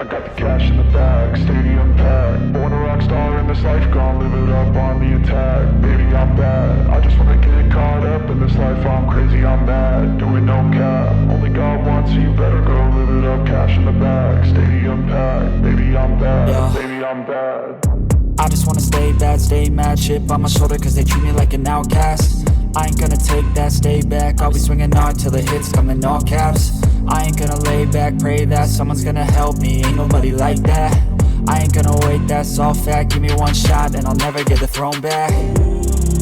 I got the cash in the bag, stadium packed. Born a rock star in this life, gonna live it up on the attack. Baby, I'm bad, I just wanna get caught up in this life. I'm crazy, I'm mad, doing no cap. Only God wants, so you better go live it up. Cash in the bag, stadium packed. Baby, I'm bad, baby, I'm bad. I just wanna stay bad, stay mad. Chip on my shoulder cause they treat me like an outcast. I ain't gonna take that, stay back. I'll be swinging hard till the hits come in all caps. I ain't gonna lay back, pray that someone's gonna help me. Ain't nobody like that. I ain't gonna wait, that's all fact. Give me one shot and I'll never get the throne back.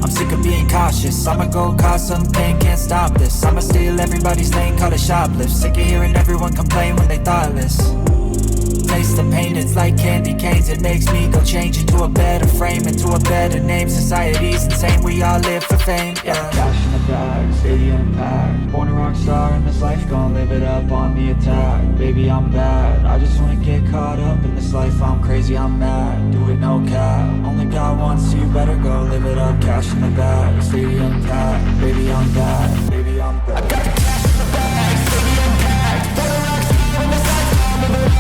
I'm sick of being cautious. I'ma go cause some pain, can't stop this. I'ma steal everybody's lane, call it shoplift. Sick of hearing everyone complain when they thoughtless. Taste the pain, it's like candy canes. It makes me go change into a better frame, into a better name. Society's insane, we all live for fame, yeah. Cash in the bag, stadium packed. Born a rock star in this life, gonna live it up on the attack. Baby, I'm bad, I just wanna get caught up in this life. I'm crazy, I'm mad, do it no cap. Only God wants, so you better go live it up. Cash in the bag, stadium packed. Baby, I'm bad, baby, I'm bad. I got the cash in the bag, stadium packed. Born a rock star in this life, gonna live it up.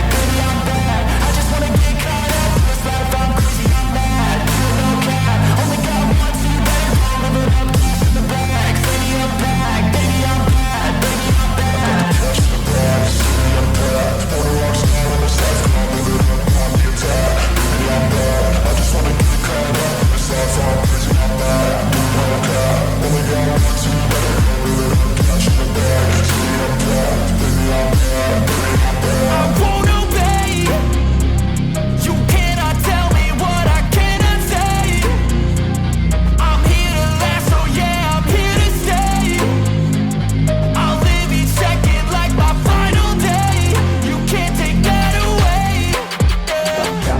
Baby, I'm bad, I just wanna get caught up in this life. I'm crazy, I'm mad, do it no cap. Only God wants, so you better go live it up. Cash in the bag, stadium packed. Baby, I'm bad, baby, I'm bad. I got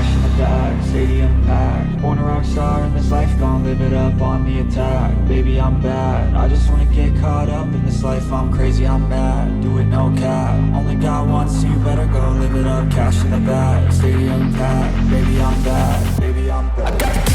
the cash in the bag, stadium packed. Born a rock star in this life, I'll live it up on the attack. Baby, I'm bad, I just wanna get caught up in this life. I'm crazy, I'm mad, do it no cap. Only God wants, so you better go live it up. Cash in the bag, stadium packed. Baby, I'm bad, baby, I'm bad.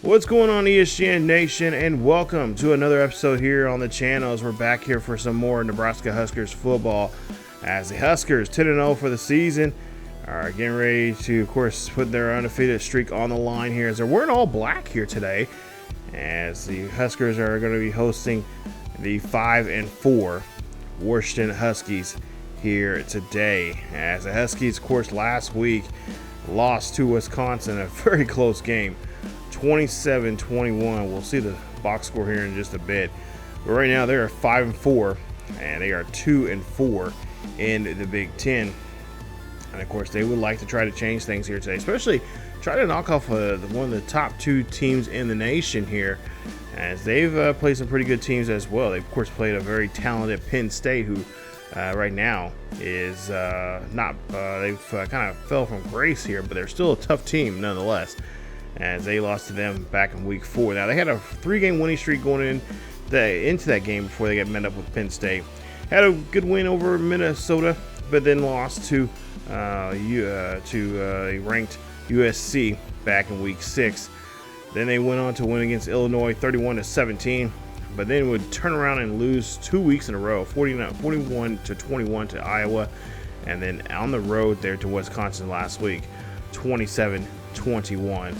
What's going on, ESGN Nation, and welcome to another episode here on the channel as we're back here for some more Nebraska Huskers football, as the Huskers 10-0 for the season are getting ready to, of course, put their undefeated streak on the line here as they're wearing all black here today, as the Huskers are going to be hosting the 5-4 Washington Huskies here today, as the Huskies, of course, last week lost to Wisconsin in a very close game, 27-21. We'll see the box score here in just a bit. But right now they are 5-4 and they are 2-4 in the Big Ten. And of course they would like to try to change things here today, especially try to knock off one of the top two teams in the nation here, as they've played some pretty good teams as well. They've of course played a very talented Penn State, who right now is not they've kind of fell from grace here, but they're still a tough team nonetheless, as they lost to them back in week 4. Now, they had a 3-game winning streak going into that game before they got met up with Penn State. Had a good win over Minnesota, but then lost to ranked USC back in week 6. Then they went on to win against Illinois 31-17, but then would turn around and lose 2 weeks in a row, 41-21 to Iowa, and then on the road there to Wisconsin last week, 27-21.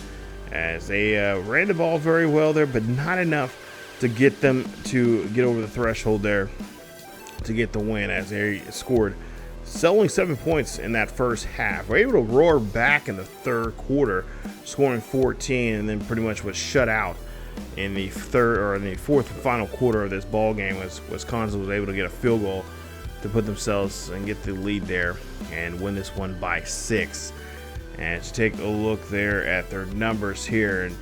As they ran the ball very well there, but not enough to get them to get over the threshold there to get the win, as they scored only 7 points in that first half. Were able to roar back in the third quarter, scoring 14, and then pretty much was shut out in the fourth and final quarter of this ball game, as Wisconsin was able to get a field goal to put themselves and get the lead there and win this one by 6. And to take a look there at their numbers here, and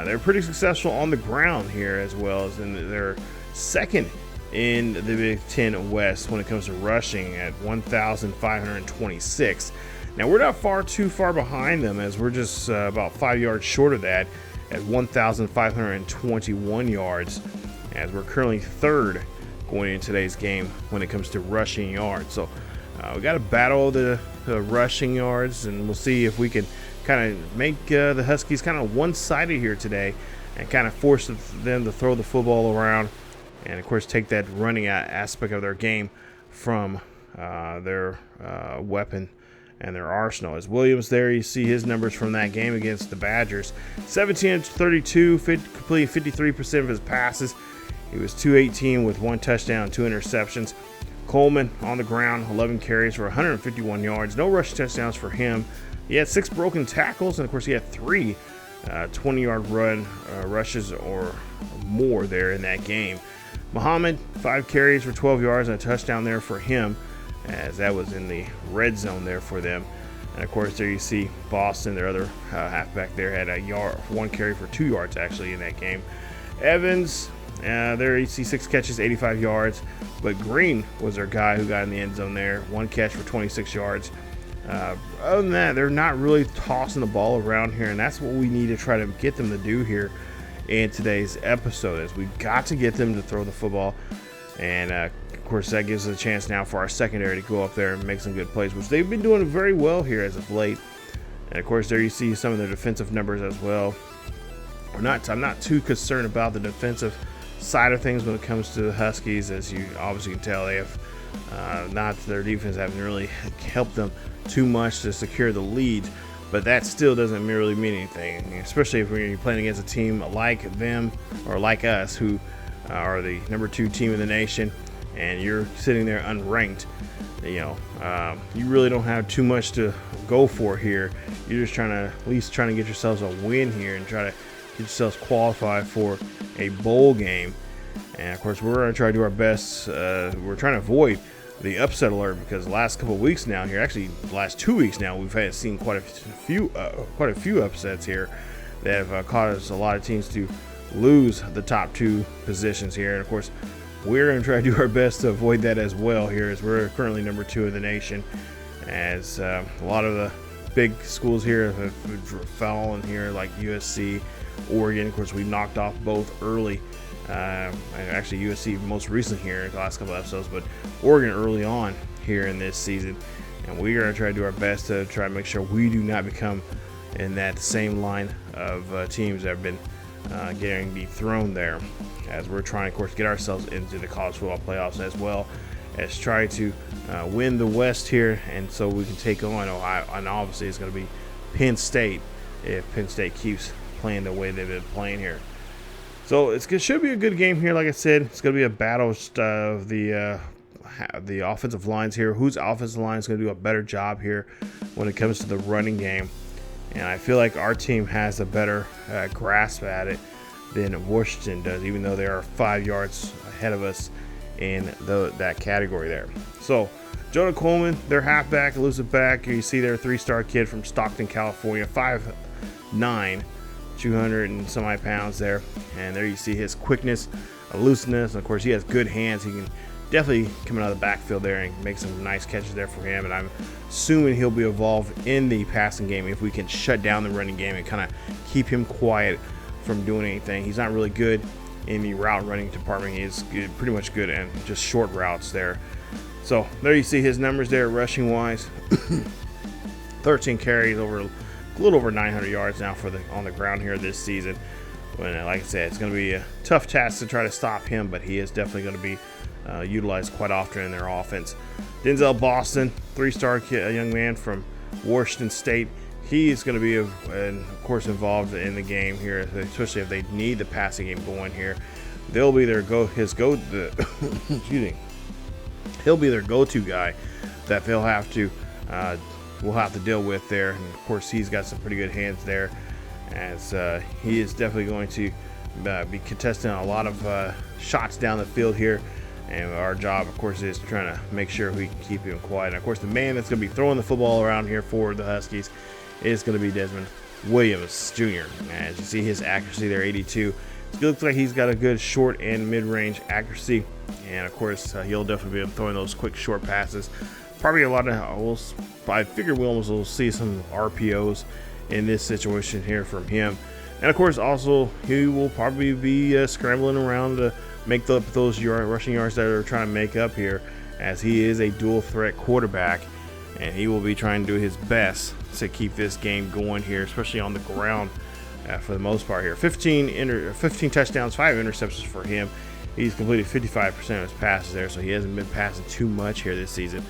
they're pretty successful on the ground here, as well as they're second in the Big Ten West when it comes to rushing at 1,526. Now we're not too far behind them, as we're just about 5 yards short of that at 1,521 yards, as we're currently third going into today's game when it comes to rushing yards. So we got to battle the rushing yards, and we'll see if we can kind of make the Huskies kind of one-sided here today and kind of force them to throw the football around, and of course take that running aspect of their game from their weapon and their arsenal. As Williams there, you see his numbers from that game against the Badgers. 17-32, completed 53% of his passes. He was 218 with 1 touchdown and 2 interceptions. Coleman on the ground, 11 carries for 151 yards. No rush touchdowns for him. He had 6 broken tackles, and of course he had 3 20-yard rushes or more there in that game. Muhammad, 5 carries for 12 yards and a touchdown there for him, as that was in the red zone there for them. And of course there you see Boston, their other halfback there, had 1 carry for 2 yards actually in that game. Evans, there you see 6 catches, 85 yards, but Green was their guy who got in the end zone there, 1 catch for 26 yards. Other than that, they're not really tossing the ball around here, and that's what we need to try to get them to do here in today's episode, is we've got to get them to throw the football. And of course that gives us a chance now for our secondary to go up there and make some good plays, which they've been doing very well here as of late. And of course there you see some of their defensive numbers as well. I'm not too concerned about the defensive side of things when it comes to the Huskies, as you obviously can tell. They have their defense haven't really helped them too much to secure the lead, but that still doesn't really mean anything, especially if you're playing against a team like them or like us, who are the number 2 team in the nation, and you're sitting there unranked. You really don't have too much to go for here. You're just at least trying to get yourselves a win here and try to get yourselves qualified for a bowl game. And of course we're going to try to do our best. We're trying to avoid the upset alert, because the last couple of weeks now here, actually the last 2 weeks now, we've seen quite a few upsets here that have caused a lot of teams to lose the top 2 positions here. And of course we're going to try to do our best to avoid that as well here, as we're currently number 2 in the nation, as a lot of the big schools here have fallen here, like USC, Oregon. Of course we knocked off both early. Actually USC most recent here in the last couple episodes, but Oregon early on here in this season. And we're going to try to do our best to try to make sure we do not become in that same line of teams that have been getting dethroned there, as we're trying, of course, to get ourselves into the college football playoffs, as well as try to win the West here, and so we can take on Ohio. And obviously it's going to be Penn State if Penn State keeps playing the way they've been playing here. So it should be a good game here. Like I said, it's going to be a battle of the offensive lines here. Whose offensive line is going to do a better job here when it comes to the running game? And I feel like our team has a better grasp at it than Washington does, even though they are 5 yards ahead of us in that category there. So Jonah Coleman, their halfback, elusive back. You see their 3-star kid from Stockton, California, 5'9", 200 and some odd pounds there. And there you see his quickness, elusiveness. Of course, he has good hands. He can definitely come out of the backfield there and make some nice catches there for him. And I'm assuming he'll be involved in the passing game if we can shut down the running game and kind of keep him quiet from doing anything. He's not really good in the route running department. He is pretty much good and just short routes there. So there you see his numbers there, rushing wise. 13 carries, over a little over 900 yards now on the ground here this season. When, like I said, it's going to be a tough task to try to stop him, but he is definitely going to be utilized quite often in their offense. Denzel Boston, 3-star young man from Washington State. He is going to be, of course, involved in the game here, especially if they need the passing game going here. They'll be their he'll be their go-to guy that we'll have to deal with there. And of course, he's got some pretty good hands there, as he is definitely going to be contesting a lot of shots down the field here And our job, of course, is trying to make sure we can keep him quiet. And, of course, the man that's going to be throwing the football around here for the Huskies is going to be Desmond Williams Jr. As you see his accuracy there, 82. It looks like he's got a good short and mid-range accuracy. And, of course, he'll definitely be throwing those quick short passes. Probably a lot of, I figure we almost will see some RPOs in this situation here from him. And, of course, also, he will probably be scrambling around to make up those rushing yards that are trying to make up here, as he is a dual threat quarterback, and he will be trying to do his best to keep this game going here, especially on the ground for the most part here. 15 touchdowns, 5 interceptions for him. He's completed 55% of his passes there, so he hasn't been passing too much here this season.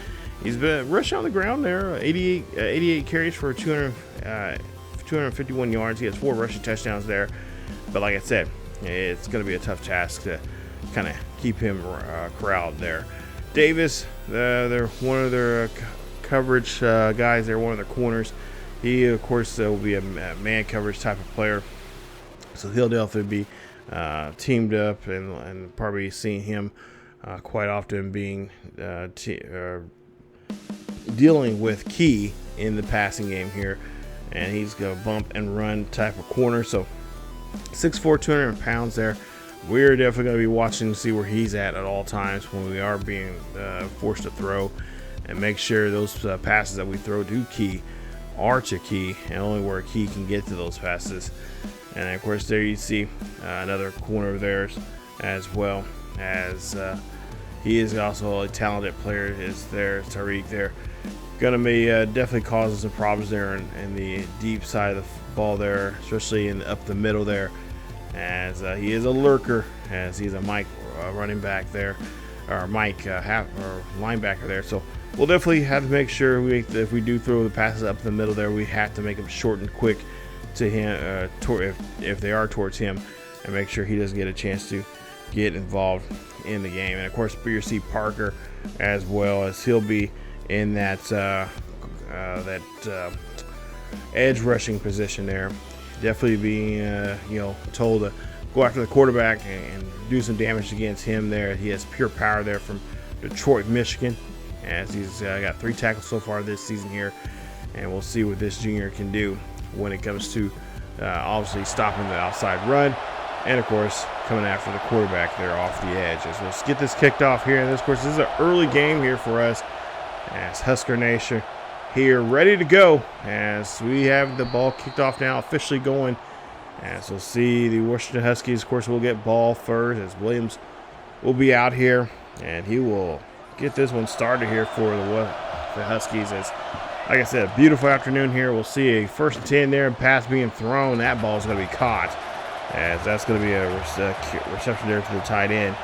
He's been rushing on the ground there, 88 carries for 251 yards. He has 4 rushing touchdowns there, but like I said, it's going to be a tough task to kind of keep him corralled there. Davis, they're one of their coverage guys. They're one of their corners. He, of course, will be a man coverage type of player, so he'll definitely be teamed up and probably seeing him quite often being dealing with Key in the passing game here, and he's going to bump and run type of corner. So 6'4", 200 pounds there. We're definitely going to be watching to see where he's at all times when we are being forced to throw, and make sure those passes that we throw to Key are to Key, and only where Key can get to those passes. And of course, there you see another corner of theirs as well, as he is also a talented player. Is there Tariq there? Gonna be definitely causing some problems there in the deep side of the ball there, especially up the middle there, as he is a lurker, as he's a Mike running back there, or Mike linebacker there. So we'll definitely have to make sure if we do throw the passes up the middle there, we have to make them short and quick to him, if they are towards him, and make sure he doesn't get a chance to get involved in the game. And of course, BRC Parker as well, as he'll be in that edge rushing position there, definitely being told to go after the quarterback and do some damage against him there. He has pure power there from Detroit, Michigan, as he's got 3 tackles so far this season here, and we'll see what this junior can do when it comes to obviously stopping the outside run, and of course coming after the quarterback there off the edge. As we'll get this kicked off here, and of course this is an early game here for us, as Husker Nation here ready to go, as we have the ball kicked off now, officially going. As we'll see the Washington Huskies, of course, will get ball first, as Williams will be out here, and he will get this one started here for the Huskies. As, like I said, a beautiful afternoon here. We'll see a 1st and 10 there, and pass being thrown. That ball is going to be caught, as that's going to be a reception there to the tight end,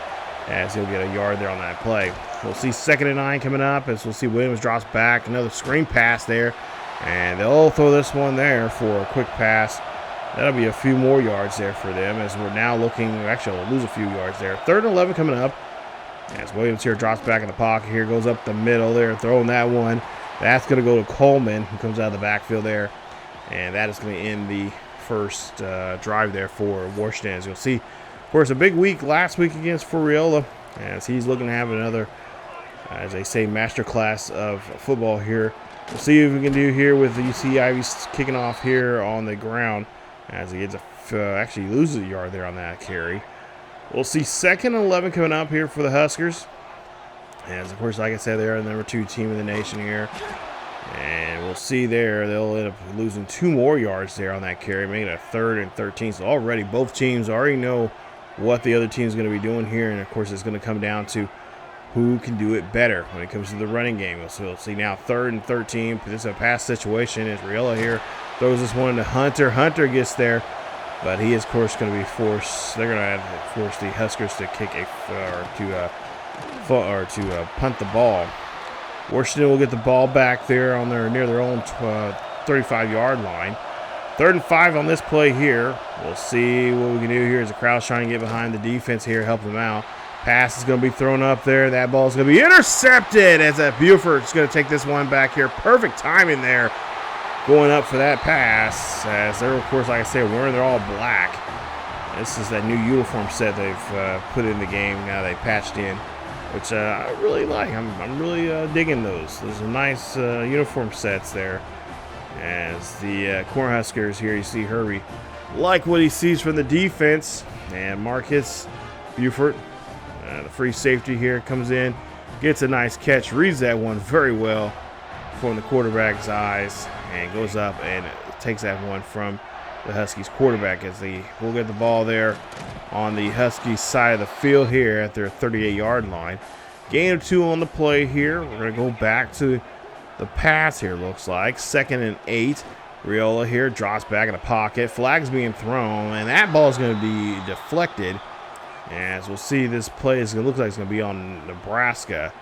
as he'll get a yard there on that play. We'll see 2nd and 9 coming up, as we'll see Williams drops back. Another screen pass there, and they'll throw this one there for a quick pass. That'll be a few more yards there for them, as we're now looking, actually we'll lose a few yards there. 3rd and 11 coming up, as Williams here drops back in the pocket here, goes up the middle there, throwing that one. That's going to go to Coleman, who comes out of the backfield there, and that is going to end the first drive there for Washington. As you'll see, of course, a big week last week against Ferriola, as he's looking to have another, as they say, masterclass of football here. We'll see what we can do here with the UC Ivy kicking off here on the ground, as he gets actually loses a yard there on that carry. We'll see 2nd and 11 coming up here for the Huskers, as of course, like I said, they're the number 2 team in the nation here, and we'll see there they'll end up losing 2 more yards there on that carry, making it a 3rd and 13. So already both teams already know what the other team is going to be doing here, and of course it's going to come down to who can do it better when it comes to the running game. So we'll see now 3rd and 13. This is a pass situation as Riella here throws this one to Hunter. Hunter gets there, but he is, of course, going to be forced. They're going to force the Huskers to kick to punt the ball. Washington will get the ball back there on near their own 35-yard line. 3rd and 5 on this play here. We'll see what we can do here as the crowd's trying to get behind the defense here, help them out. Pass is going to be thrown up there. That ball is going to be intercepted, as that Buford's going to take this one back here. Perfect timing there, going up for that pass, as they're, of course, like I said, they're all black. This is that new uniform set they've put in the game. Now they patched in which I really like. I'm really digging those. Those are nice uniform sets there. As the Cornhuskers here, you see Herbie like what he sees from the defense. And Marcus Buford, the free safety here, comes in, gets a nice catch, reads that one very well from the quarterback's eyes, and goes up and takes that one from the Huskies quarterback as they will get the ball there on the Huskies side of the field here at their 38-yard line. Gain of 2 on the play here. We're going to go back to the pass here, looks like. 2nd and 8. Riola here drops back in the pocket. Flag's being thrown, and that ball is going to be deflected. As we'll see, this play is going to look like it's going to be on Nebraska.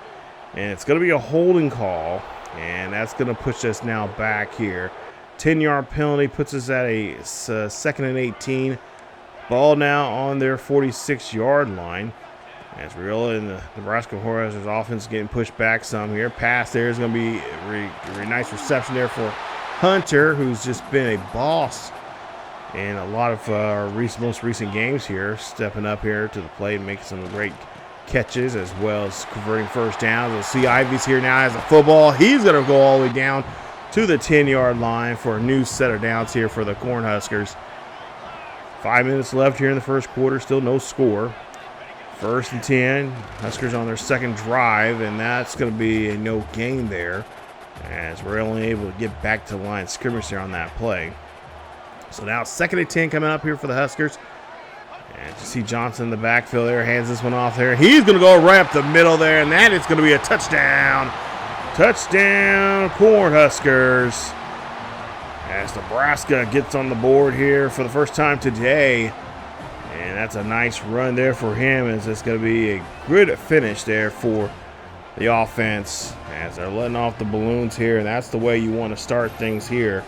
And it's going to be a holding call, and that's going to push us now back here. 10-yard penalty puts us at a 2nd and 18. Ball now on their 46-yard line. As Riola and the Nebraska Cornhuskers offense getting pushed back some here. Pass there is going to be a nice reception there for Hunter, who's just been a boss in a lot of our most recent games here. Stepping up here to the plate and making some great catches as well as converting first downs. We'll see Ivy's here now as a football. He's going to go all the way down to the 10-yard line for a new set of downs here for the Cornhuskers. 5 minutes left here in the first quarter. Still no score. 1st and 10. Huskers on their second drive, and that's going to be a no gain there as we're only able to get back to the line of scrimmage there on that play. So now 2nd and 10 coming up here for the Huskers. And you see Johnson in the backfield there, hands this one off there. He's going to go right up the middle there, and that is going to be a touchdown. Touchdown, Cornhuskers. As Nebraska gets on the board here for the first time today. And that's a nice run there for him, as it's going to be a good finish there for the offense as they're letting off the balloons here. And that's the way you want to start things here,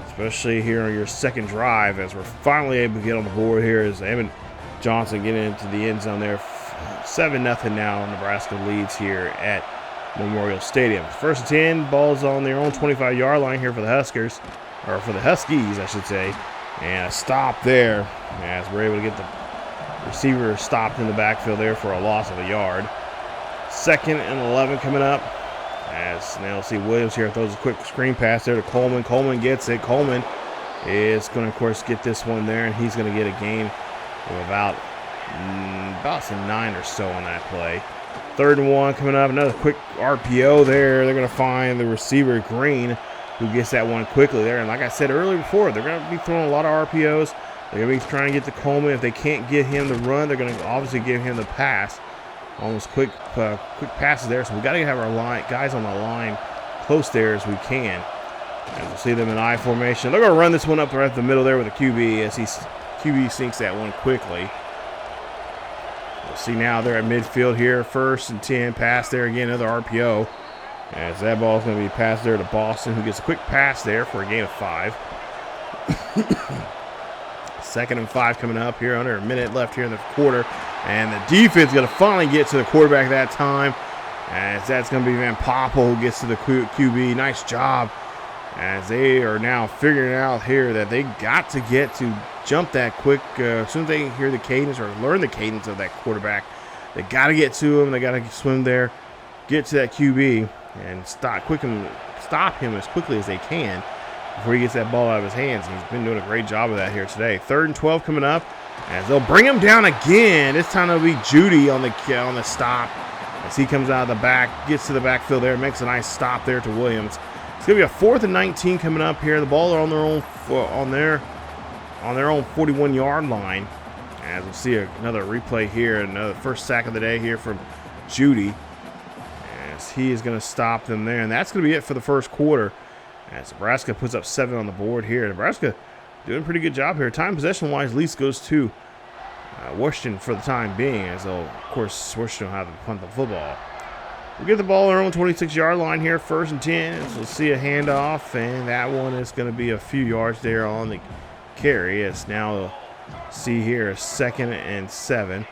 especially here on your second drive, as we're finally able to get on the board here as Evan Johnson getting into the end zone there. 7-0 now. Nebraska leads here at Memorial Stadium. 1st and 10, ball's on their own 25-yard line here for the Huskers, or for the Huskies, I should say. And a stop there as we're able to get the receiver stopped in the backfield there for a loss of a yard. 2nd and 11 coming up. As now we'll see Williams here throws a quick screen pass there to Coleman. Coleman gets it. Coleman is going to, of course, get this one there, and he's going to get a gain of about 9 or so on that play. 3rd and 1 coming up. Another quick RPO there. They're going to find the receiver, Green, who gets that one quickly there. And like I said earlier before, they're going to be throwing a lot of RPOs. They're going to be trying to get to Coleman. If they can't get him the run, they're going to obviously give him the pass. Almost quick passes there. So we got to have our guys on the line close there as we can. As we'll see them in I formation. They're going to run this one up right at the middle there with a QB as QB sinks that one quickly. We'll see now they're at midfield here. 1st and 10, pass there again, another RPO. As that ball is going to be passed there to Boston, who gets a quick pass there for a gain of 5. 2nd and 5 coming up here, under a minute left here in the quarter. And the defense is going to finally get to the quarterback that time. As that's going to be Van Poppel who gets to the QB. Nice job. As they are now figuring out here that they got to get to jump that quick. As soon as they hear the cadence or learn the cadence of that quarterback, they got to get to him. They got to swim there, get to that QB, and stop him as quickly as they can before he gets that ball out of his hands. He's been doing a great job of that here today. 3rd and 12 coming up, as they'll bring him down again. This time it'll be Judy on the stop as he comes out of the back, gets to the backfield there, makes a nice stop there to Williams. It's gonna be a 4th and 19 coming up here. The ball on their own 41-yard line. As we'll see another replay here, another first sack of the day here from Judy. As he is going to stop them there, and that's going to be it for the first quarter. As Nebraska puts up 7 on the board here. Nebraska doing a pretty good job here. Time possession-wise, at least goes to Washington for the time being, as they'll, of course, Washington will have to punt the football. We'll get the ball on their own 26-yard line here, 1st and 10. So we'll see a handoff, and that one is going to be a few yards there on the carry. It's now we'll see here 2nd and 7.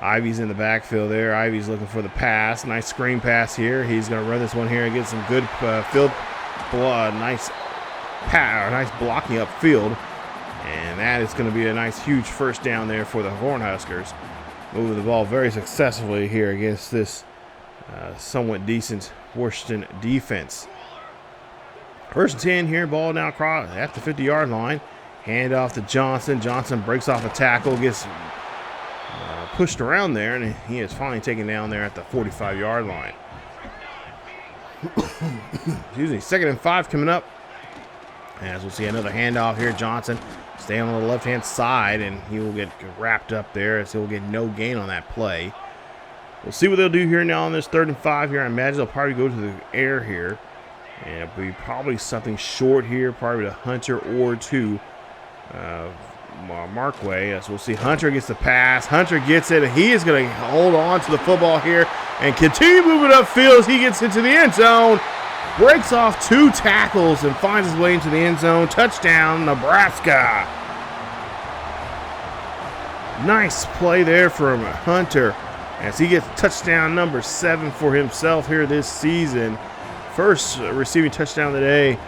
Ivy's in the backfield there. Ivy's looking for the pass. Nice screen pass here. He's going to run this one here and get some good nice blocking upfield. And that is going to be a nice, huge first down there for the Cornhuskers. moving the ball very successfully here against this somewhat decent Washington defense. First and 10 here, ball now across at the 50-yard line. Hand off to Johnson. Johnson breaks off a tackle, gets pushed around there, and he is finally taken down there at the 45-yard line. Excuse me, 2nd and 5 coming up. As we'll see another handoff here, Johnson staying on the left-hand side, and he will get wrapped up there as he'll get no gain on that play. We'll see what they'll do here now on this 3rd and 5 here. I imagine they'll probably go to the air here. And it'll be probably something short here, probably to Hunter or to Markway. As we'll see, Hunter gets the pass. Hunter gets it, and he is going to hold on to the football here and continue moving upfield as he gets into the end zone. Breaks off 2 tackles and finds his way into the end zone. Touchdown, Nebraska. Nice play there from Hunter as he gets touchdown number 7 for himself here this season. First receiving touchdown today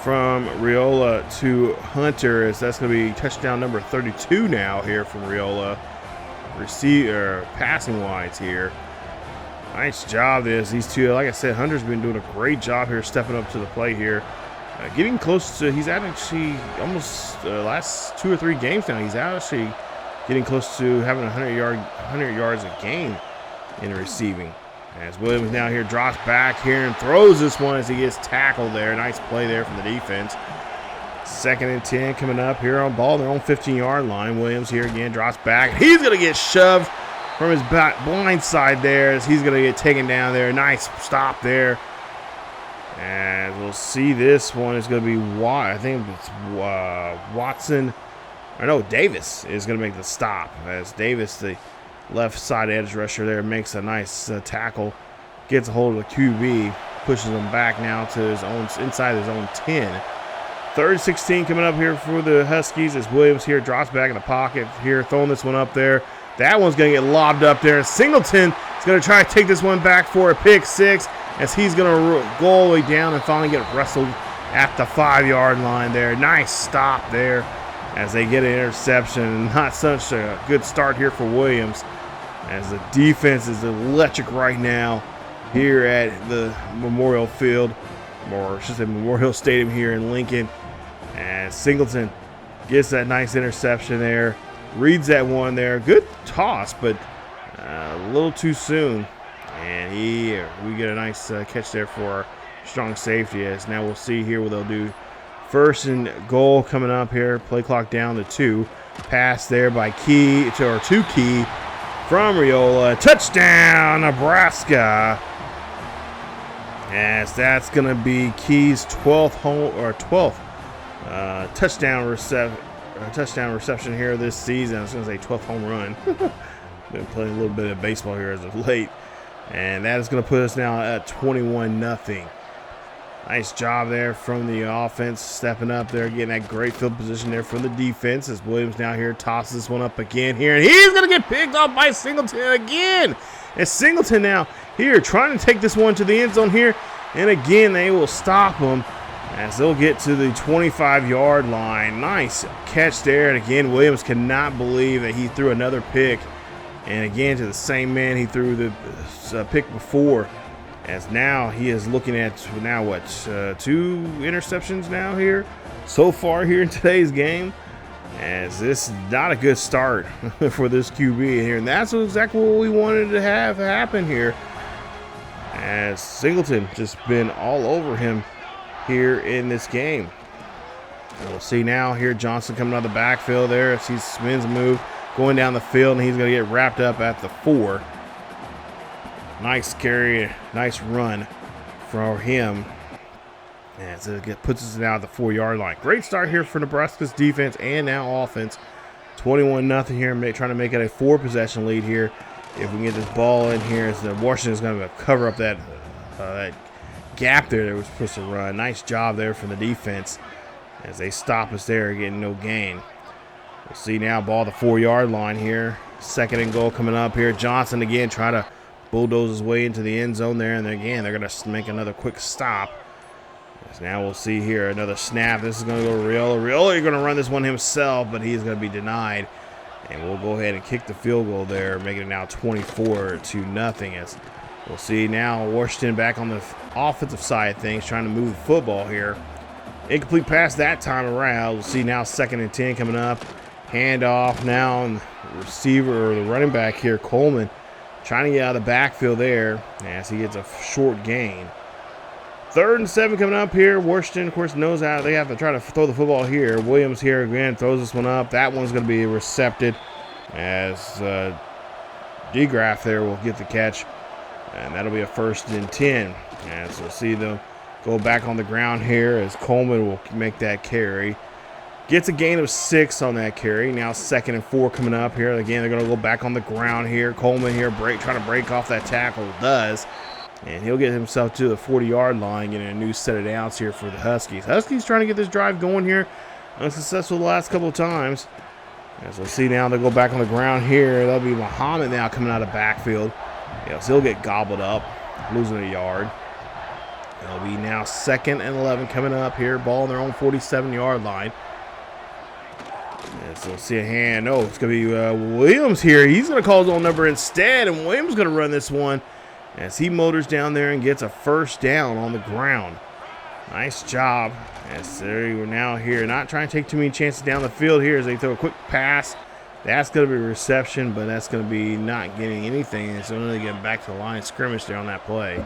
from Riola to Hunter, as that's going to be touchdown number 32 now here from Riola. Passing wise here. Nice job, these two. Like I said, Hunter's been doing a great job here, stepping up to the plate here. Getting close to, he's actually almost last 2 or 3 games now, he's actually getting close to having 100 yards a game in receiving. As Williams now here drops back here and throws this one as he gets tackled there. Nice play there from the defense. 2nd and 10 coming up here on ball, their own 15-yard line. Williams here again drops back. He's going to get shoved from his blind side there as he's going to get taken down there. Nice stop there. And we'll see this one is going to be, I think it's Watson. Or no, Davis is going to make the stop. As Davis, the left side edge rusher there, makes a nice tackle, gets a hold of the QB, pushes him back now to his own, inside his own 10. 3rd 16 coming up here for the Huskies as Williams here drops back in the pocket here, throwing this one up there. That one's going to get lobbed up there. Singleton is going to try to take this one back for a pick 6 as he's going to go all the way down and finally get wrestled at the 5-yard line there. Nice stop there as they get an interception. Not such a good start here for Williams, as the defense is electric right now here at the Memorial Field, or I should say Memorial Stadium here in Lincoln. And Singleton gets that nice interception there, reads that one there. Good toss, but a little too soon. And we get a nice catch there for our strong safety. As now we'll see here what they'll do. 1st and goal coming up here. Play clock down to 2. Pass there by Key to Key from Riola. Touchdown, Nebraska. As that's going to be Key's 12th touchdown reception here this season. I was going to say 12th home run. Been playing a little bit of baseball here as of late. And that is going to put us now at 21-0. Nice job there from the offense, stepping up there, getting that great field position there from the defense as Williams now here tosses this one up again here. And he's going to get picked off by Singleton again. And Singleton now here trying to take this one to the end zone here. And again, they will stop him as they'll get to the 25-yard line. Nice catch there. And again, Williams cannot believe that he threw another pick. And again, to the same man he threw the pick before. As now he is looking at 2 interceptions now here so far here in today's game. As this is not a good start for this QB here. And that's exactly what we wanted to have happen here. As Singleton just been all over him here in this game. And we'll see now here Johnson coming out of the backfield there as he spins a move, going down the field, and he's going to get wrapped up at the 4. Nice carry, nice run for him. And so it puts us now at the 4-yard line. Great start here for Nebraska's defense and now offense. 21-0 here, trying to make it a 4-possession lead here. If we can get this ball in here, Washington is going to cover up that gap there that we're supposed to run. Nice job there from the defense as they stop us there, getting no gain. We'll see now, ball at the 4-yard line here. 2nd and goal coming up here. Johnson again trying to bulldoze his way into the end zone there, and again they're going to make another quick stop. So now we'll see here another snap. This is going to go to Riola. Riola, you're going to run this one himself, but he's going to be denied And we'll go ahead and kick the field goal there, making it now 24-0. As we'll see now Washington back on the offensive side of things, trying to move the football here. Incomplete pass that time around. We'll see now 2nd and 10 coming up. Handoff now, and the receiver or the running back here, Coleman, trying to get out of the backfield there as he gets a short gain. 3rd and 7 coming up here. Washington, of course, knows how they have to try to throw the football here. Williams here again throws this one up. That one's going to be recepted as DeGraff there will get the catch. And that'll be a 1st and 10. And so see them go back on the ground here as Coleman will make that carry. Gets a gain of 6 on that carry. Now 2nd and 4 coming up here. Again, they're going to go back on the ground here. Coleman here trying to break off that tackle. Does. And he'll get himself to the 40-yard line, getting a new set of downs here for the Huskies. Huskies trying to get this drive going here. Unsuccessful the last couple of times. As we'll see now, they'll go back on the ground here. That'll be Muhammad now coming out of backfield. Yeah, so he'll get gobbled up, losing a yard. It'll be now 2nd and 11 coming up here. Ball on their own 47-yard line. And so we'll see a hand. Oh, it's going to be Williams here. He's going to call his own number instead, and Williams is going to run this one as he motors down there and gets a 1st down on the ground. Nice job. As they're now here, not trying to take too many chances down the field here as they throw a quick pass. That's going to be a reception, but that's going to be not getting anything. It's only getting back to the line of scrimmage there on that play.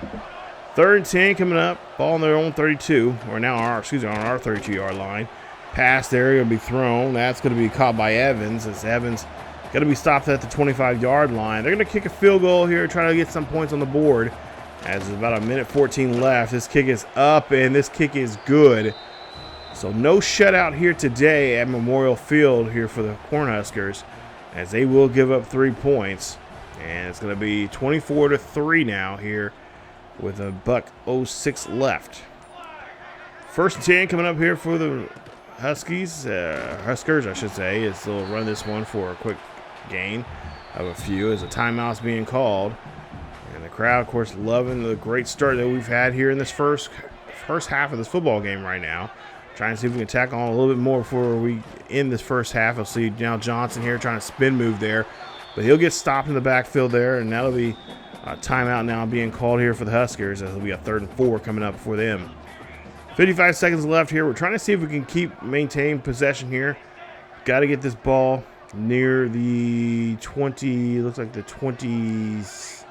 3rd and 10 coming up. Ball on their own 32, or now on our 32-yard line. Pass there going to be thrown. That's going to be caught by Evans as Evans got to be stopped at the 25-yard line. They're going to kick a field goal here, try to get some points on the board. As there's about 1:14 left. This kick is up, and this kick is good. So no shutout here today at Memorial Field here for the Cornhuskers, as they will give up 3 points. And it's going to be 24-3 now here with a $1:06 left. 1st and 10 coming up here for the Huskers, I should say, as they'll run this one for a quick gain of a few as a timeout's being called. And the crowd, of course, loving the great start that we've had here in this first half of this football game right now. Trying to see if we can tack on a little bit more before we end this first half. I'll see now Johnson here trying to spin move there. But he'll get stopped in the backfield there, and that'll be a timeout now being called here for the Huskers, as it'll be a 3rd and 4 coming up for them. 55 seconds left here. We're trying to see if we can maintain possession here. Got to get this ball near the 20, looks like the 20s,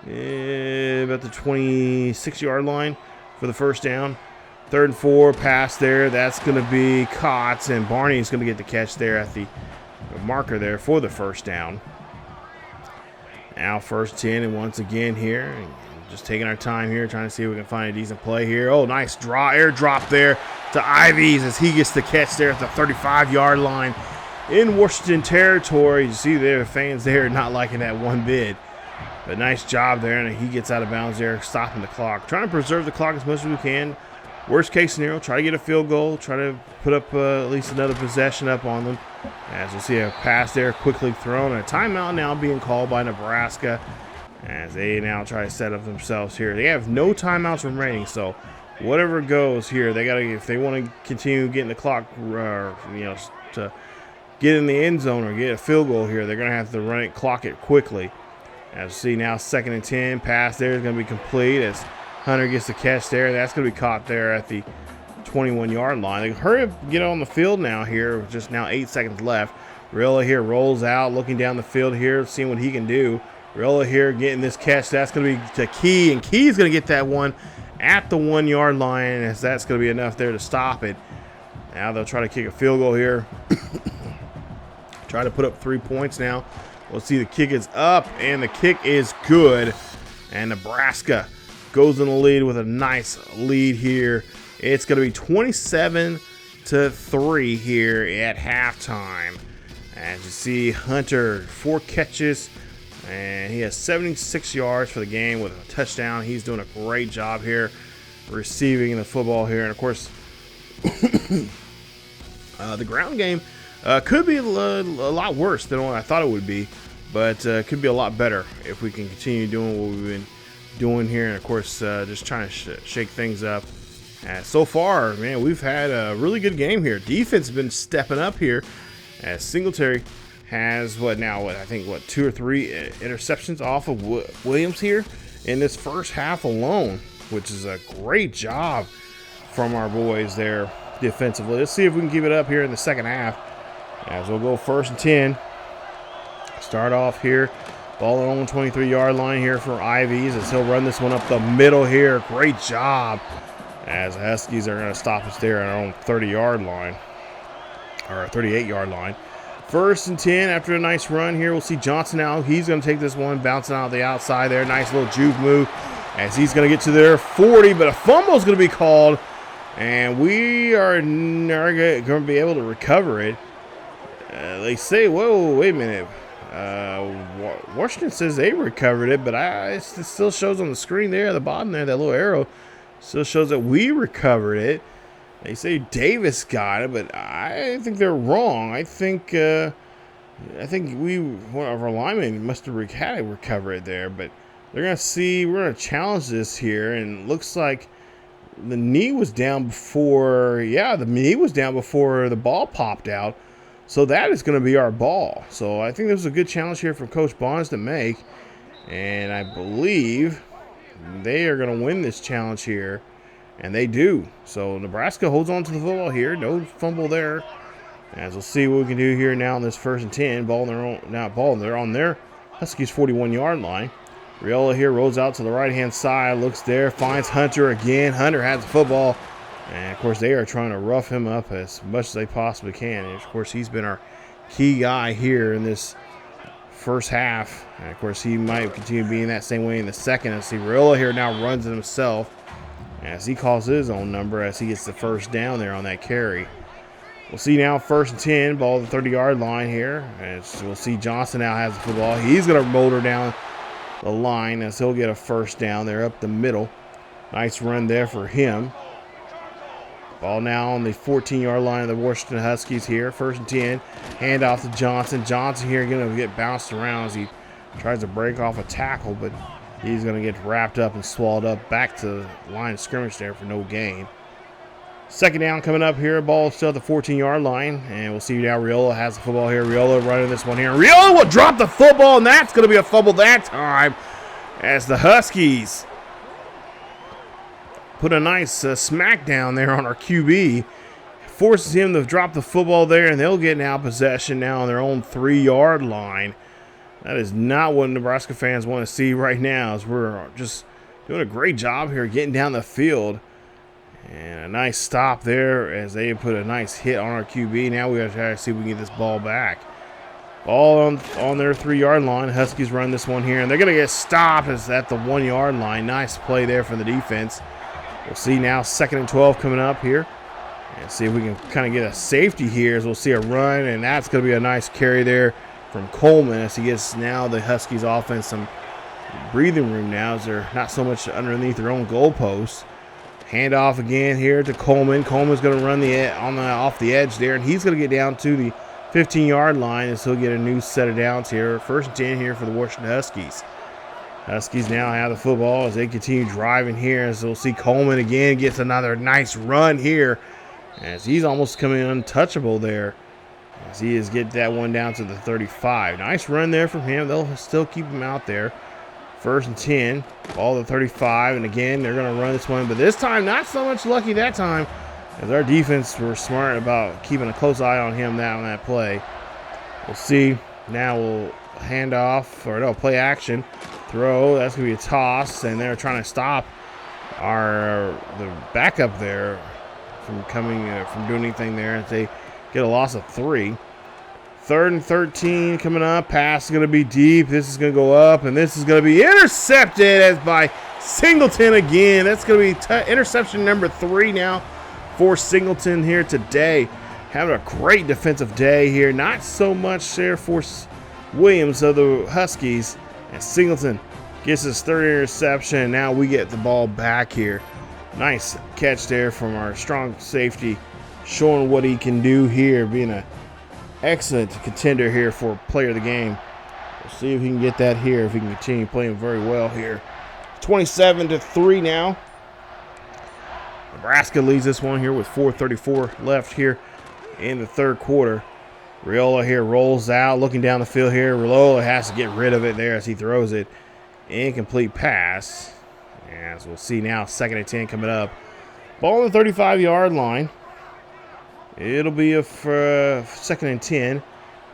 about the 26-yard line for the 1st down. 3rd and 4, pass there. That's going to be caught, and Barney's going to get the catch there at the marker there for the 1st down. Now 1st 10, and once again here, just taking our time here, trying to see if we can find a decent play here. Oh, nice air drop there to Ivies as he gets the catch there at the 35-yard line in Washington territory. You see there, fans there not liking that one bit. But nice job there, and he gets out of bounds there, stopping the clock. Trying to preserve the clock as much as we can. Worst case scenario, try to get a field goal, try to put up at least another possession up on them. As we'll see a pass there quickly thrown, and a timeout now being called by Nebraska as they now try to set up themselves here. They have no timeouts remaining, so whatever goes here, they gotta, if they want to continue getting the clock, to get in the end zone or get a field goal here, they're gonna have to run it, clock it quickly. As you see now, 2nd and 10, pass there is gonna be complete as Hunter gets the catch there. That's going to be caught there at the 21-yard line. They hurry up, get on the field now here. With just now 8 seconds left. Rilla here rolls out, looking down the field here, seeing what he can do. Rilla here getting this catch. That's going to be to Key, and Key's going to get that one at the 1-yard line, as that's going to be enough there to stop it. Now they'll try to kick a field goal here. Try to put up 3 points now. We'll see the kick is up, and the kick is good. And Nebraska goes in the lead with a nice lead here. It's going to be 27-3 here at halftime. As you see, Hunter, 4 catches, and he has 76 yards for the game with a touchdown. He's doing a great job here receiving the football here. And, of course, the ground game could be a lot worse than what I thought it would be, but could be a lot better if we can continue doing what we've been doing here, and of course just trying to shake things up. So far, man, we've had a really good game here. Defense has been stepping up here as Singletary has I think 2 or 3 interceptions off of Williams here in this first half alone, which is a great job from our boys there defensively. Let's see if we can keep it up here in the second half as we'll go 1st and 10. Start off here, ball on the 23-yard line here for Ivies as he'll run this one up the middle here. Great job as the Huskies are going to stop us there on our own 30-yard line, or 38-yard line. 1st and 10 after a nice run here. We'll see Johnson now. He's going to take this one, bouncing out the outside there. Nice little juke move as he's going to get to their 40, but a fumble is going to be called, and we are going to be able to recover it. They say, whoa, wait a minute. Washington says they recovered it, but it still shows on the screen there at the bottom there, that little arrow still shows that we recovered it. They say Davis got it, but I think they're wrong. I think one of our linemen must have had to recover it there, but they're going to see. We're going to challenge this here, and it looks like the knee was down before. Yeah, the knee was down before the ball popped out, so that is going to be our ball. So I think this is a good challenge here from Coach Bonds to make, and I believe they are going to win this challenge here. And they do. So Nebraska holds on to the football here. No fumble there. As we'll see what we can do here now in this 1st and 10. Ball they're on their Huskies 41-yard line. Riola here rolls out to the right-hand side. Looks there. Finds Hunter again. Hunter has the football. And, of course, they are trying to rough him up as much as they possibly can. And, of course, he's been our key guy here in this first half. And, of course, he might continue being that same way in the second. And see Riola here now runs it himself, as he calls his own number as he gets the 1st down there on that carry. We'll see now 1st and 10, ball at the 30-yard line here. As we'll see Johnson now has the football. He's going to motor down the line as he'll get a 1st down there up the middle. Nice run there for him. Ball now on the 14-yard line of the Washington Huskies here. 1st and 10, hand off to Johnson. Johnson here going to get bounced around as he tries to break off a tackle, but he's going to get wrapped up and swallowed up back to the line of scrimmage there for no gain. 2nd down coming up here. Ball still at the 14-yard line. And we'll see now Riola has the football here. Riola running this one here. Riola will drop the football, and that's going to be a fumble that time as the Huskies put a nice smackdown there on our QB. Forces him to drop the football there, and they'll get now possession now on their own 3-yard line. That is not what Nebraska fans want to see right now, as we're just doing a great job here getting down the field. And a nice stop there as they put a nice hit on our QB. Now we have to try to see if we can get this ball back. Ball on their 3-yard line. Huskies run this one here, and they're going to get stopped as at the 1-yard line. Nice play there from the defense. We'll see now 2nd and 12 coming up here. And see if we can kind of get a safety here as we'll see a run, and that's going to be a nice carry there from Coleman as he gets now the Huskies offense some breathing room now as they're not so much underneath their own goalposts. Hand off again here to Coleman. Coleman's going to run off the edge there, and he's going to get down to the 15-yard line as he'll get a new set of downs here. 1st and 10 here for the Washington Huskies. Huskies now have the football as they continue driving here, as we'll see Coleman again gets another nice run here as he's almost coming untouchable there. As he is get that one down to the 35. Nice run there from him. They'll still keep him out there. 1st and 10. Ball to 35. And again, they're going to run this one. But this time, not so much lucky that time, as our defense were smart about keeping a close eye on him on that play. We'll see. Now we'll hand off, or no, play action. Throw. That's going to be a toss. And they're trying to stop the backup there from doing anything there as they get a loss of 3. 3rd and 13 coming up. Pass is going to be deep. This is going to go up, and this is going to be intercepted as by Singleton again. That's going to be interception number 3 now for Singleton here today. Having a great defensive day here. Not so much there for Williams of the Huskies. And Singleton gets his 3rd interception. Now we get the ball back here. Nice catch there from our strong safety, showing what he can do here, being an excellent contender here for player of the game. We'll see if he can get that here, if he can continue playing very well here. 27-3 now. Nebraska leads this one here with 4:34 left here in the 3rd quarter. Riola here rolls out, looking down the field here. Riola has to get rid of it there as he throws it. Incomplete pass. As we'll see now, 2nd and 10 coming up. Ball on the 35-yard line. It'll be a 2nd and 10.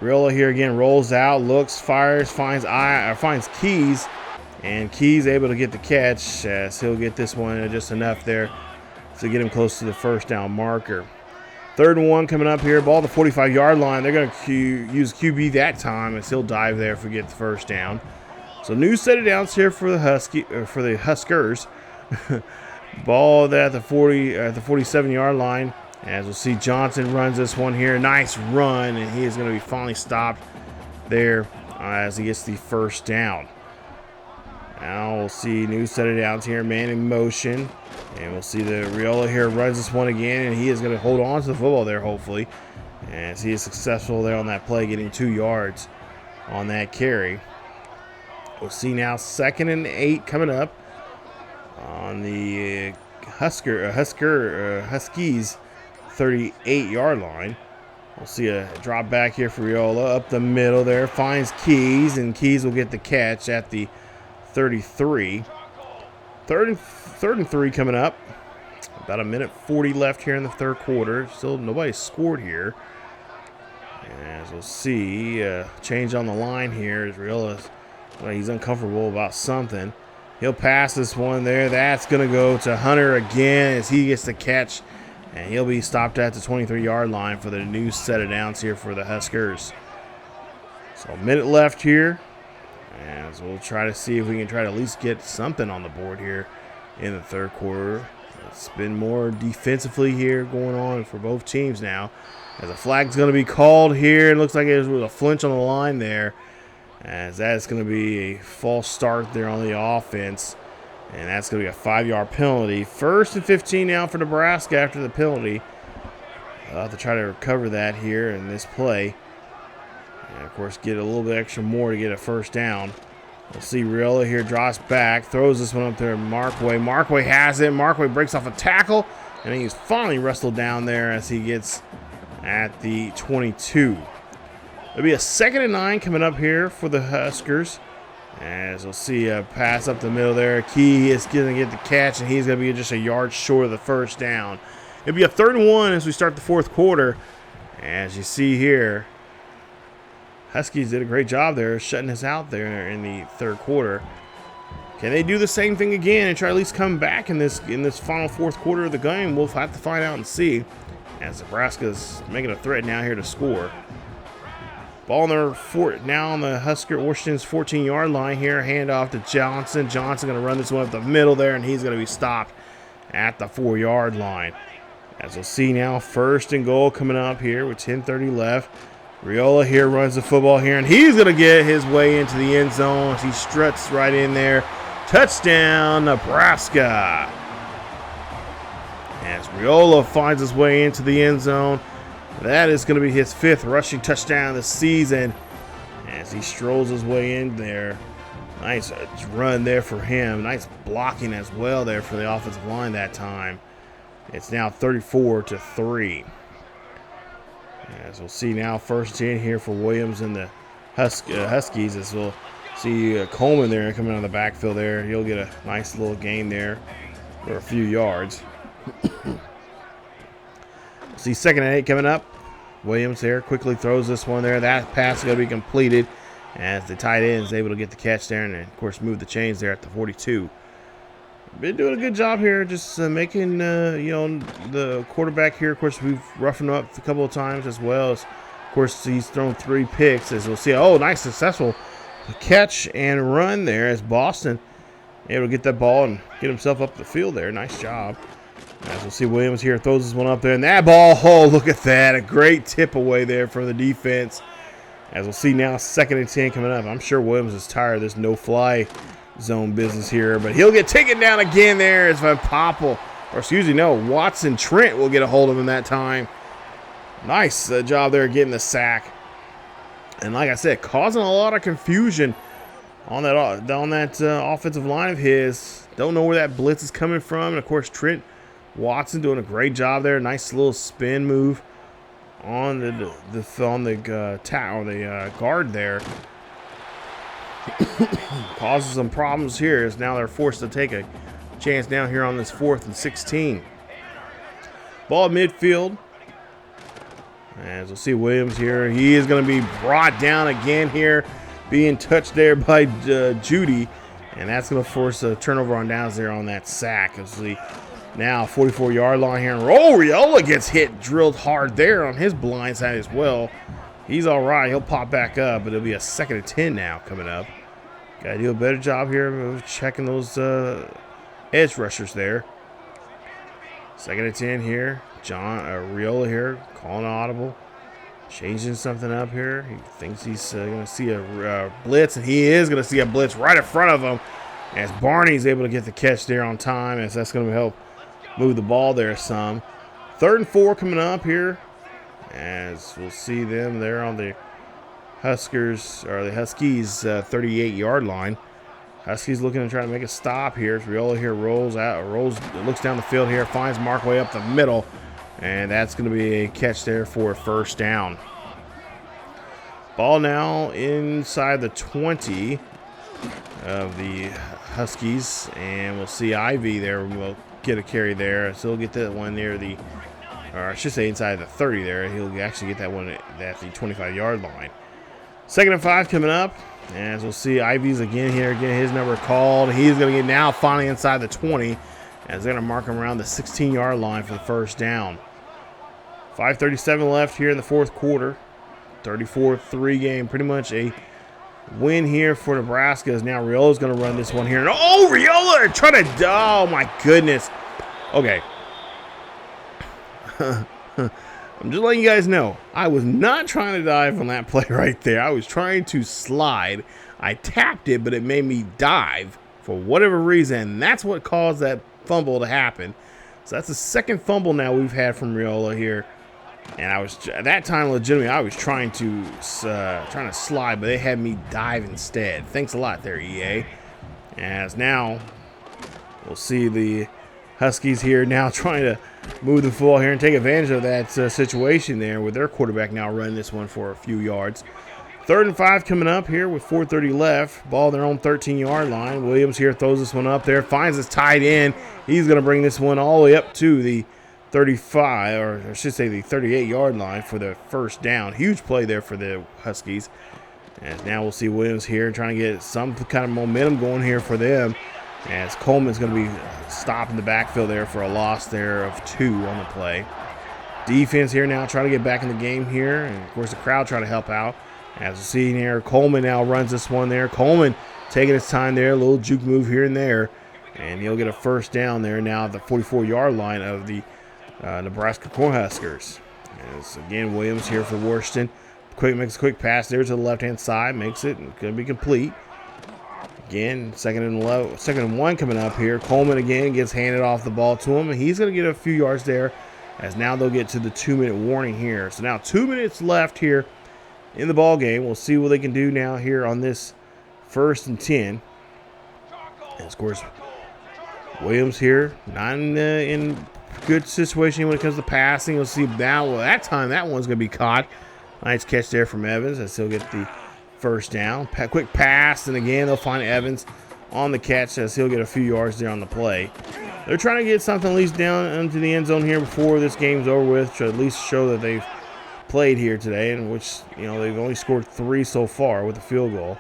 Riola here again rolls out, looks, fires, finds Keys. And Keys able to get the catch as he'll get this one just enough there to get him close to the first down marker. 3rd and 1 coming up here. Ball at the 45-yard line. They're going to use QB that time as he'll dive there if we get the first down. So new set of downs here for the Huskers. Ball at the 47-yard line. As we'll see, Johnson runs this one here. Nice run, and he is going to be finally stopped there as he gets the first down. Now we'll see new set of downs here, man in motion. And we'll see the Riola here runs this one again, and he is going to hold on to the football there, hopefully. As he is successful there on that play, getting 2 yards on that carry. We'll see now 2nd and 8 coming up on the Huskies 38-yard line. We'll see a drop back here for Riola up the middle there. Finds Keys, and Keys will get the catch at the 33. Third and 3 coming up. About a minute 40 left here in the 3rd quarter. Still nobody scored here. As we'll see, change on the line here as Riola's, well, he's uncomfortable about something. He'll pass this one there. That's going to go to Hunter again as he gets the catch. And he'll be stopped at the 23-yard line for the new set of downs here for the Huskers. So a minute left here. And so we'll try to see if we can try to at least get something on the board here in the 3rd quarter. It's been more defensively here going on for both teams now. As a flag's going to be called here. It looks like it was a flinch on the line there. As that's going to be a false start there on the offense. And that's going to be a 5-yard penalty. 1st and 15 now for Nebraska after the penalty. I'll have to try to recover that here in this play. And, of course, get a little bit extra more to get a first down. We'll see Riola here drops back. Throws this one up there. Markway has it. Markway breaks off a tackle. And he's finally wrestled down there as he gets at the 22. There'll be a 2nd and 9 coming up here for the Huskers. As we'll see a pass up the middle there. Key is going to get the catch, and he's going to be just a yard short of the first down. It'll be a 3rd and 1 as we start the 4th quarter. As you see here, Huskies did a great job there shutting us out there in the 3rd quarter. Can they do the same thing again and try to at least come back in this final 4th quarter of the game? We'll have to find out and see. As Nebraska's making a threat now here to score. Ball now on the Washington's 14-yard line here. Handoff to Johnson. Johnson going to run this one up the middle there, and he's going to be stopped at the 4-yard line. As we'll see now, 1st and goal coming up here with 10:30 left. Riola here runs the football here, and he's going to get his way into the end zone as he struts right in there. Touchdown, Nebraska. As Riola finds his way into the end zone. That is going to be his 5th rushing touchdown of the season as he strolls his way in there. Nice run there for him. Nice blocking as well there for the offensive line that time. It's now 34-3. As we'll see now, 1st and 10 here for Williams and the Huskies. As we'll see Coleman there coming out of the backfield there. He'll get a nice little gain there for a few yards. See 2nd and 8 coming up. Williams here quickly throws this one there. That pass is going to be completed as the tight end is able to get the catch there and, of course, move the chains there at the 42. Been doing a good job here just making, the quarterback here. Of course, we've roughened him up a couple of times as well. As, of course, he's thrown 3 picks as we'll see. Oh, nice successful catch and run there as Boston able to get that ball and get himself up the field there. Nice job. As we'll see, Williams here throws this one up there. And that ball, oh, look at that. A great tip away there from the defense. As we'll see now, 2nd and 10 coming up. I'm sure Williams is tired of this no-fly zone business here. But he'll get taken down again there as Watson Trent will get a hold of him that time. Nice job there getting the sack. And like I said, causing a lot of confusion on that offensive line of his. Don't know where that blitz is coming from. And, of course, Trent Watson doing a great job there. Nice little spin move on the guard there. Causes some problems here as now they're forced to take a chance down here on this 4th and 16. Ball midfield. As we'll see Williams here. He is going to be brought down again here, being touched there by Judy. And that's going to force a turnover on downs there on that sack. As we now 44-yard line here. And Riola gets hit, drilled hard there on his blind side as well. He's all right. He'll pop back up, but it'll be a 2nd and 10 now coming up. Got to do a better job here of checking those edge rushers there. 2nd and 10 here. Riola here calling audible. Changing something up here. He thinks he's going to see a blitz, and he is going to see a blitz right in front of him as Barney's able to get the catch there on time, as that's going to help move the ball there some. 3rd and 4 coming up here, as we'll see them there on the Huskies 38-yard line. Huskies looking to try to make a stop here. Riola here rolls, looks down the field here, finds Mark way up the middle, and that's going to be a catch there for a 1st down. Ball now inside the 20 of the Huskies, and we'll see Ivy there. We'll get a carry there, so he'll get that one near the, or I should say inside the 30 there. He'll actually get that one at the 25-yard line. 2nd and 5 coming up, as we'll see Ivy's again here, getting his number called. He's going to get now finally inside the 20, as they're going to mark him around the 16-yard line for the 1st down. 5:37 left here in the 4th quarter. 34-3 game, pretty much a win here for Nebraska, as now Riola's going to run this one here. And Riola trying to, oh my goodness. Okay. I'm just letting you guys know, I was not trying to dive on that play right there. I was trying to slide. I tapped it, but it made me dive for whatever reason. That's what caused that fumble to happen. So that's the 2nd fumble now we've had from Riola here. And I was, at that time, legitimately, I was trying to slide, but they had me dive instead. Thanks a lot there, EA. As now, we'll see the Huskies here now trying to move the football here and take advantage of that situation there with their quarterback now running this one for a few yards. 3rd and 5 coming up here with 4:30 left. Ball their own 13-yard line. Williams here throws this one up there, finds his tight end. He's going to bring this one all the way up to the 35, or I should say the 38-yard line for the 1st down. Huge play there for the Huskies. And now we'll see Williams here trying to get some kind of momentum going here for them, as Coleman's going to be stopping the backfield there for a loss there of 2 on the play. Defense here now trying to get back in the game here, and of course the crowd trying to help out. As we see here, Coleman now runs this one there. Coleman taking his time there, a little juke move here and there, and he'll get a 1st down there now at the 44-yard line of the Nebraska Cornhuskers. As again, Williams here for Washington. Makes a quick pass there to the left-hand side, makes it, and going to be complete. Again, 2nd and 1 coming up here. Coleman again gets handed off the ball to him, and he's going to get a few yards there, as now they'll get to the 2-minute warning here. So now 2 minutes left here in the ball game. We'll see what they can do now here on this 1st and 10. And of course, Williams here, not in good situation when it comes to passing. You'll see now, well, that time that one's going to be caught. Nice catch there from Evans, as he'll get the 1st down. Quick pass, and again, they'll find Evans on the catch, as he'll get a few yards there on the play. They're trying to get something at least down into the end zone here before this game's over with, to at least show that they've played here today, in which, you know, they've only scored 3 so far with a field goal.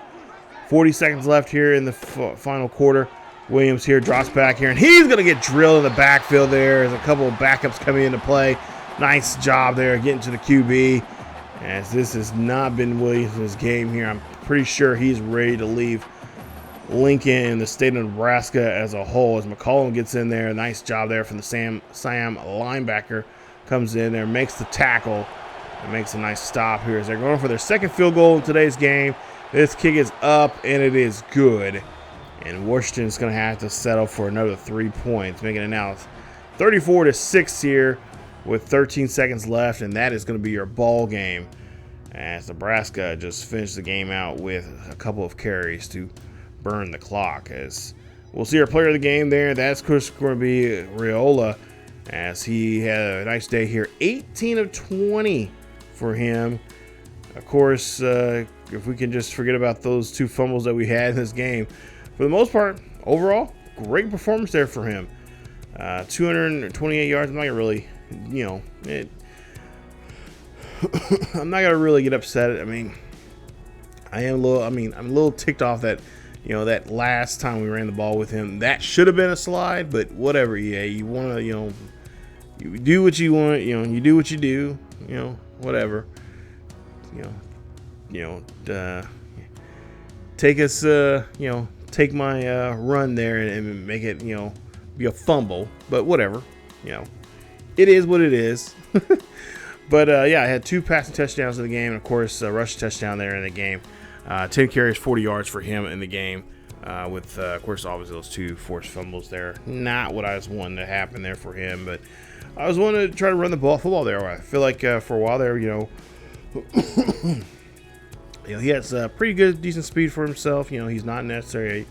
40 seconds left here in the final quarter. Williams here drops back here, and he's going to get drilled in the backfield there. There's a couple of backups coming into play. Nice job there getting to the QB, as this has not been Williams' game here. I'm pretty sure he's ready to leave Lincoln and the state of Nebraska as a whole, as McCollum gets in there. Nice job there from the Sam linebacker. Comes in there, makes the tackle, and makes a nice stop here as they're going for their 2nd field goal in today's game. This kick is up, and it is good. And Washington's going to have to settle for another 3 points, making it now 34-6 here with 13 seconds left, and that is going to be your ball game, as Nebraska just finished the game out with a couple of carries to burn the clock. As we'll see our player of the game there, that's going to be Riola, as he had a nice day here. 18 of 20 for him. Of course, if we can just forget about those 2 fumbles that we had in this game, for the most part, overall, great performance there for him. 228 yards. I'm not gonna really, I'm not gonna really get upset. I mean, I'm a little ticked off that, that last time we ran the ball with him, that should have been a slide. But whatever. Yeah, you want to, you do what you want. You do what you do. Whatever. Take us, take my run there and make it, be a fumble. But whatever, it is what it is. But yeah, I had 2 passing touchdowns in the game, and of course, a rushing touchdown there in the game. 10 carries, 40 yards for him in the game. With of course, obviously those 2 forced fumbles there. Not what I was wanting to happen there for him, but I was wanting to try to run the football there. I feel like for a while there, he has pretty good, decent speed for himself. He's not necessarily,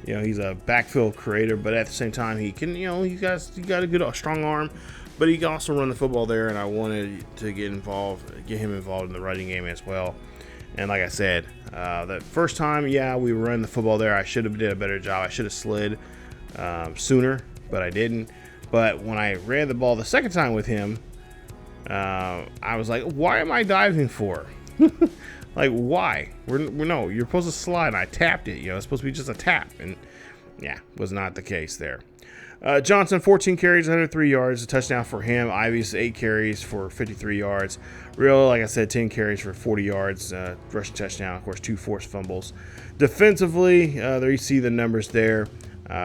he's a backfield creator, but at the same time, he can, he got a good, strong arm, but he can also run the football there. And I wanted to get him involved in the running game as well. And like I said, that first time, yeah, we were running the football there. I should have did a better job. I should have slid sooner, but I didn't. But when I ran the ball the second time with him, I was like, why am I diving for? Like, why? No, you're supposed to slide. And I tapped it. It's supposed to be just a tap. And yeah, was not the case there. Johnson, 14 carries, 103 yards, a touchdown for him. Ivy's 8 carries for 53 yards. Real, like I said, 10 carries for 40 yards, rushing touchdown. Of course, 2 forced fumbles. Defensively, there you see the numbers there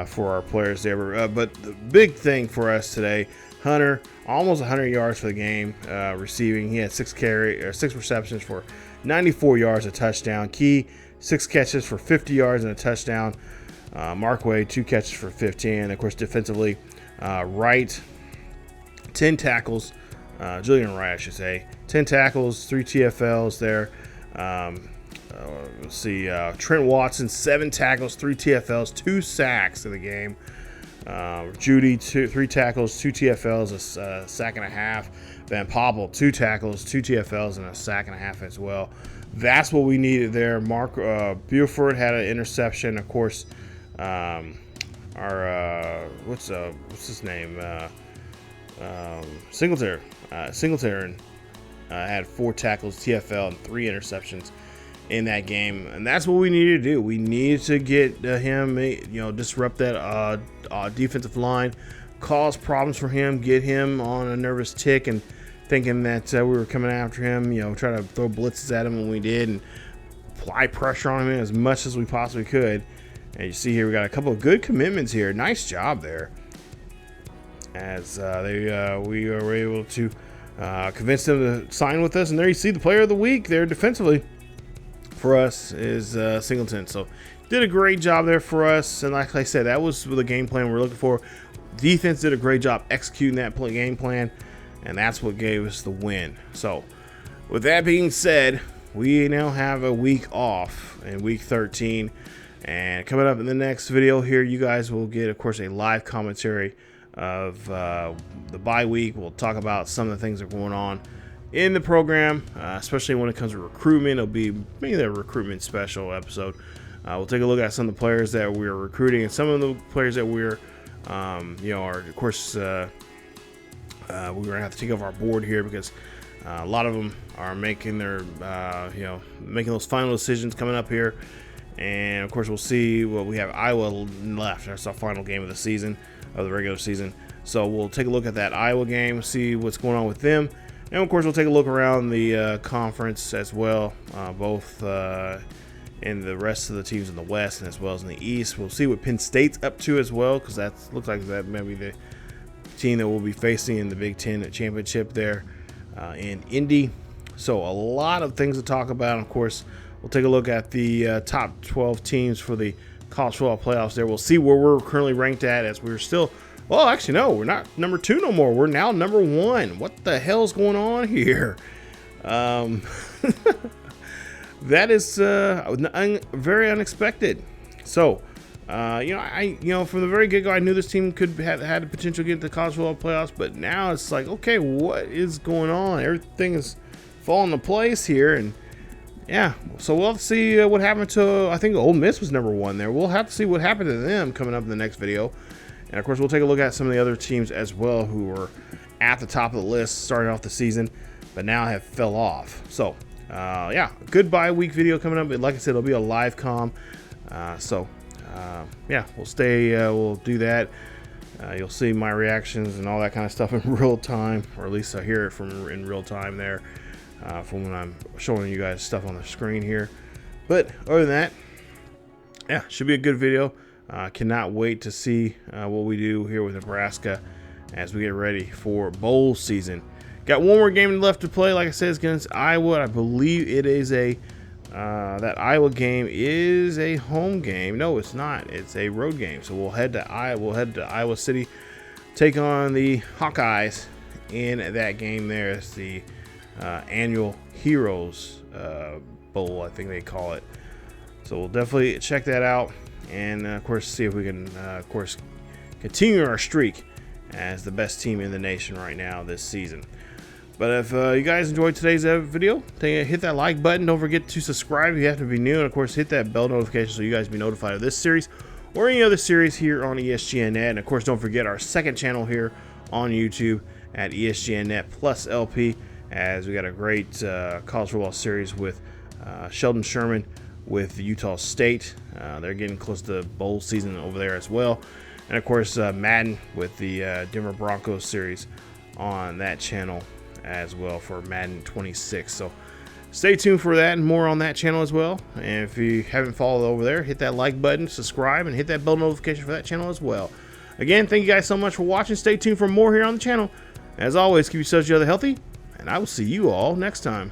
for our players there. But the big thing for us today, Hunter, almost 100 yards for the game receiving. He had 6 receptions for 94 yards, a touchdown. Key, 6 catches for 50 yards and a touchdown. Markway, 2 catches for 15. And of course, defensively, Wright, 10 tackles. Julian Wright, I should say. 10 tackles, 3 TFLs there. Let's see. Trent Watson, 7 tackles, 3 TFLs, 2 sacks in the game. Judy, 3 tackles, 2 TFLs, a sack and a half. Van Poppel, 2 tackles, 2 TFLs, and a sack and a half as well. That's what we needed there. Mark Buford had an interception. Of course, our what's his name? Singletary had 4 tackles, TFL, and 3 interceptions in that game, and that's what we needed to do. We needed to get him, disrupt that defensive line, cause problems for him, get him on a nervous tick, and thinking that we were coming after him, try to throw blitzes at him when we did, and apply pressure on him as much as we possibly could. And you see here, we got a couple of good commitments here. Nice job there, as we were able to convince them to sign with us. And there you see the player of the week there defensively for us is Singleton. So did a great job there for us. And like I said, that was the game plan we're looking for. Defense did a great job executing that game plan, and that's what gave us the win. So with that being said, we now have a week off in week 13. And coming up in the next video here, you guys will get, of course, a live commentary of the bye week. We'll talk about some of the things that are going on in the program, especially when it comes to recruitment. It'll be maybe the recruitment special episode. We'll take a look at some of the players that we're recruiting and some of the players that we're, are, of course, we're going to have to take off our board here because a lot of them are making their, making those final decisions coming up here. And of course, we'll see. Well, we have Iowa left. That's our final game of the season, of the regular season. So we'll take a look at that Iowa game, see what's going on with them. And of course, we'll take a look around the conference as well, both in the rest of the teams in the West and as well as in the East. We'll see what Penn State's up to as well, because that looks like that may be the team that we'll be facing in the Big Ten championship there in Indy. So a lot of things to talk about. And of course, we'll take a look at the top 12 teams for the college football playoffs there. We'll see where we're currently ranked at, as we're still, well, actually, no, we're not number 2 no more. We're now number 1. What the hell's going on here? That is very unexpected. So, from the very get-go, I knew this team could had the potential to get to the college football playoffs, but now it's like, okay, what is going on? Everything is fall into place here. And yeah, so we'll have to see what happened to, I think Ole Miss was number 1 there. We'll have to see what happened to them coming up in the next video. And of course, we'll take a look at some of the other teams as well who were at the top of the list starting off the season, but now have fell off. So yeah, good bye week video coming up. Like I said, it'll be a live comm. Yeah, we'll do that. You'll see my reactions and all that kind of stuff in real time, or at least I hear it in real time there from when I'm showing you guys stuff on the screen here. But other than that, yeah, should be a good video. Cannot wait to see what we do here with Nebraska as we get ready for bowl season. Got one more game left to play. Like I said, it's against Iowa. I believe it is that Iowa game is a home game. No, it's not. It's a road game. So we'll head to Iowa City, take on the Hawkeyes in that game there. It's the annual Heroes Bowl, I think they call it. So we'll definitely check that out, and of course see if we can of course continue our streak as the best team in the nation right now this season. But if you guys enjoyed today's video, hit that like button. Don't forget to subscribe if you have to be new, and of course hit that bell notification so you guys be notified of this series or any other series here on ESGNet. And of course, don't forget our second channel here on YouTube at ESGNet Plus LP, as we got a great college football series with Sheldon Sherman with Utah State. They're getting close to bowl season over there as well. And of course, Madden with the Denver Broncos series on that channel as well for Madden 26. So stay tuned for that and more on that channel as well. And if you haven't followed over there, hit that like button, subscribe, and hit that bell notification for that channel as well. Again, thank you guys so much for watching. Stay tuned for more here on the channel. As always, keep yourselves each other healthy, and I will see you all next time.